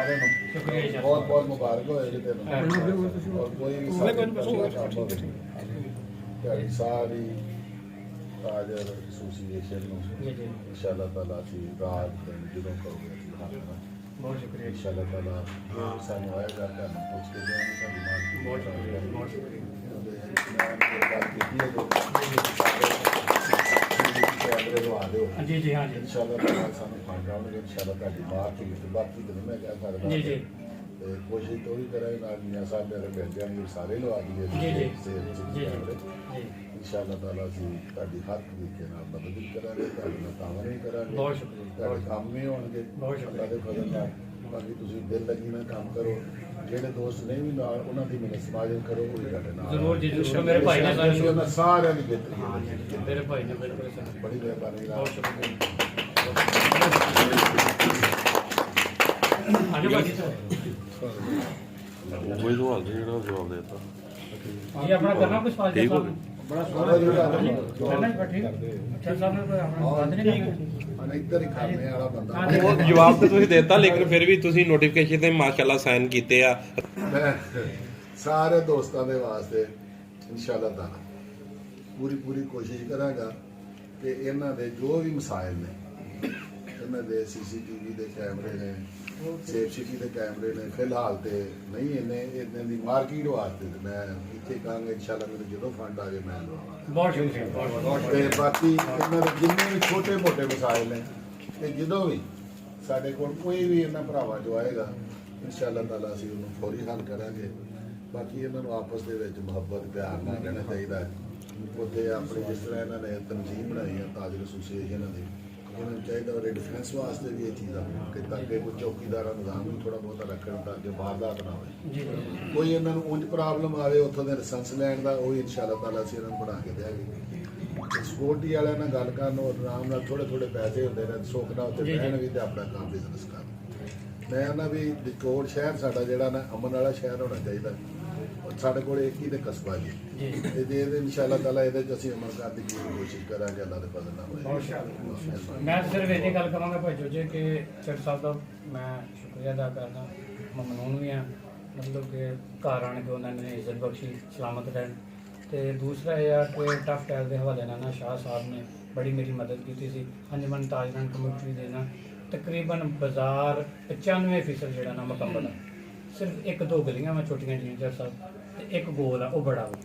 सारे बहुत बहुत मुबारक हो और कोई भी सारी ताजर एसोसीएशन इंशाअल्लाह ताला सी रात दिन ਜਦੋਂ ਕਰੋਗੇ बहुत शुक्रिया इंशाअल्लाह ताला जो सानू आएगा ਤੁਹਾਨੂੰ ਪੁੱਛ ਕੇ ਜਾਵਾਂਗੇ ਤੁਹਾਡੀ ਮਾਨ की बहुत शुक्रिया कैमरे लवा दो जी जी हाँ जी इंशाअल्लाह ताला सानू फंड आउणगे इंशाअल्लाह ਤੁਹਾਡੀ ਬਾਤ ਠੀਕ ਤੇ ਬਾਕੀ ਤੇ ਮੈਂ ਕਹਿ ਸਕਦਾ जी जी ਤੇ ਕੋਸ਼ਿਸ਼ ਤੋਂ ਵੀ ਕਰਾਂਗੇ ਨਾਲ ਮੀਆਂ ਸਾਹਿਬ ਮੇਰੇ ਮਿਲ ਜਾਣਗੇ ਸਾਰੇ ਲਵਾ ਦਈਏ जी जी ਜੀ जी इंशाअल्लाह ताला सी ਤੁਹਾਡੀ ਹਰ ਤਰੀਕੇ ਨਾਲ ਮਦਦ ਵੀ ਕਰਾਂਗੇ ਤੁਹਾਡੀ ਮਤਾਵਾਂ ਵੀ ਕਰਾਂਗੇ बहुत शुक्रिया ਤੁਹਾਡੇ ਕੰਮ ਵੀ ਹੋਣਗੇ ਬਹੁਤ ਸ਼ੁਕਰੀਆ। ਅੱਲਾਹ ਦੇ ਫਜ਼ਲ ਨਾਲ ਬਾਕੀ ਤੁਸੀਂ ਦਿਲ ਲੱਗੀ ਨਾਲ ਕੰਮ ਕਰੋ ਜਿਹੜੇ ਦੋਸਤ ਨਹੀਂ ਵੀ ਨਾਲ ਉਹਨਾਂ ਦੀ ਮਿਹਨਤ ਸਮਾਜਨ ਕਰੋ ਉਹ ਵੀ ਤੁਹਾਡੇ ਨਾਲ ਜ਼ਰੂਰ ਜੀ ਜ਼ਰੂਰ ਮੇਰੇ ਭਾਈ ਨੇ ਸਾਰੇ ਉਹਨਾਂ ਸਾਰਿਆਂ ਦੀ ਬਿਹਤਰੀ हाँ जी मेरे भाई ने बिल्कुल सही ਬੜੀ ਮਿਹਰਬਾਨੀ ਨਾਲ बहुत शुक्रिया हाँ जी भाई ਕੋਈ ਸਵਾਲ ਨਹੀਂ ਜਿਹੜਾ ਜਵਾਬ ਦੇ ਦਿੱਤਾ ये अपना करना कुछ सवाल ठीक हो जवाब ਬੜਾ ਸੋਹਣਾ ਜਿਹੜਾ करना ही ठीक अच्छा साहब ने कोई अपना बात नहीं करनी ਅਨੇਕਰ ਹੀ ਖਾਣੇ ਵਾਲਾ ਬੰਦਾ ਉਹ ਜਵਾਬ ਤਾਂ ਤੁਸੀਂ ਦਿੱਤਾ ਲੇਕਿਨ ਫਿਰ ਵੀ ਤੁਸੀਂ ਨੋਟੀਫਿਕੇਸ਼ਨ ਤੇ ਮਾਸ਼ਾਅੱਲਾ ਸਾਈਨ ਕੀਤੇ ਆ ਮੈਂ ਸਾਰੇ ਦੋਸਤਾਂ ਦੇ ਵਾਸਤੇ ਇਨਸ਼ਾਅੱਲਾ ਤਾਲਾ ਪੂਰੀ ਕੋਸ਼ਿਸ਼ ਕਰਾਂਗਾ ਕਿ ਇਹਨਾਂ ਦੇ ਜੋ ਵੀ ਮਸਾਇਲ ਨੇ ਇਹਨਾਂ ਦੇ ਸੀਸੀਟੀਵੀ ਦੇ ਕੈਮਰੇ ਨੇ ਸੇਫ ਸਿਟੀ ਦੇ ਕੈਮਰੇ ਨੇ ਫਿਲਹਾਲ ਤੇ ਨਹੀਂ ਇਹਨਾਂ ਦੀ ਮਾਰਕੀਟ ਵਾਸਤੇ ਤੇ ਮੈਂ ਇੱਥੇ ਕਹਾਂਗਾ ਇਨਸ਼ਾਅੱਲਾ ਮੈਨੂੰ ਜਦੋਂ ਫੰਡ ਆ ਜਾਏ ਮੈਂ ਲਵਾਂਗਾ बहुत शुक्रिया बहुत ਤੇ ਬਾਕੀ ਇਹਨਾਂ ਦੇ ਜਿੰਨੇ ਵੀ ਛੋਟੇ ਮੋਟੇ ਮਸਾਇਲ ਨੇ ਤੇ ਜਦੋਂ ਵੀ ਸਾਡੇ ਕੋਲ ਕੋਈ ਵੀ ਇਹਨਾਂ ਭਰਾਵਾਂ ਜੋ ਆਏਗਾ ਇਨਸ਼ਾਅੱਲਾ ਤਾਲਾ ਅਸੀਂ ਉਹਨੂੰ ਫੌਰੀ ਹੱਲ ਕਰਾਂਗੇ ਬਾਕੀ ਇਹਨਾਂ ਨੂੰ ਆਪਸ ਦੇ ਵਿੱਚ ਮੁਹੱਬਤ ਪਿਆਰ ਨਾਲ ਰਹਿਣਾ ਚਾਹੀਦਾ ਹੈ ਉੱਥੇ ਆਪਣੀ ਜਿਸ ਤਰ੍ਹਾਂ ਇਹਨਾਂ ਨੇ ਤਨਜ਼ੀਮ ਬਣਾਈ ਹੈ ਤਾਜਰ ਐਸੋਸੀਏਸ਼ਨ ਦੀ ਇਹਨਾਂ ਨੂੰ ਚਾਹੀਦਾ ਉਹਦੇ ਡਿਫੈਂਸ ਵਾਸਤੇ ਵੀ ਇਹ ਚੀਜ਼ਾਂ ਕਿ ਤਾਂ ਕਿ ਕੋਈ ਚੌਕੀਦਾਰਾਂ ਨਿਜ਼ਾਮ ਵੀ ਥੋੜ੍ਹਾ ਬਹੁਤਾ ਰੱਖਣ ਤਾਂ ਕਿ ਵਾਰਦਾਤ ਨਾ ਹੋਵੇ जी ਕੋਈ ਇਹਨਾਂ ਨੂੰ ਉਂਝ ਪ੍ਰੋਬਲਮ ਆਵੇ ਉੱਥੋਂ ਦੇ ਲਾਇਸੈਂਸ ਲੈਣ ਦਾ ਉਹ ਇਨਸ਼ਾਅੱਲਾ ਤਾਲਾ ਅਸੀਂ ਇਹਨਾਂ ਨੂੰ ਬਣਾ ਕੇ ਦਿਆਂਗੇ ਸਿਕਿਉਰਟੀ ਵਾਲਿਆਂ ਨਾਲ ਗੱਲ ਕਰਨ ਉਹ ਆਰਾਮ ਨਾਲ ਥੋੜੇ ਪੈਸੇ ਹੁੰਦੇ ਨੇ ਸੁੱਖ ਨਾਲ ਉੱਥੇ ਬਹਿਣ ਵੀ ਤੇ ਆਪਣਾ ਕੰਮ ਬਿਜ਼ਨਸ ਕਰਨ ਮੈਂ ਨਾ ਵੀ ਕੋਟ ਸ਼ਹਿਰ ਸਾਡਾ ਜਿਹੜਾ ਨਾ ਅਮਨ ਵਾਲਾ ਸ਼ਹਿਰ ਹੋਣਾ ਚਾਹੀਦਾ ਔਰ ਸਾਡੇ ਕੋਲ ਇੱਕ ਹੀ ਤੇ ਕਸਬਾ ਜੀ जी ਤੇ ਜੇ ਇਹਦੇ ਇਨਸ਼ਾਅੱਲਾ ਤਾਲਾ ਇਹਦੇ 'ਚ ਅਸੀਂ ਅਮਲ ਕਰਨ ਦੀ ਪੂਰੀ ਕੋਸ਼ਿਸ਼ ਕਰਾਂਗੇ ਅੱਲਾਹ ਦੇ ਫਜ਼ਲ ਨਾਲ बहुत ਹੋਏਗਾ शुक्रिया मैं सिर्फ ये गल करांगा भाई जो जे कि चट साहब का मैं शुक्रिया अदा करना ममनून भी हाँ मतलब कि घर आने के उन्होंने इज्जत बख्शी सलामत रहन तो दूसरा यह है कि टफ टाइम के हवाले ना शाह साहब ने बड़ी मेरी मदद की थी अंजमन ताजरान कमेटी देना तकरीबन बाजार 95% जो ना मुकम्मल है सिर्फ एक दो गलियां में छोटियां जी चट साहब एक गोल है वो बड़ा वो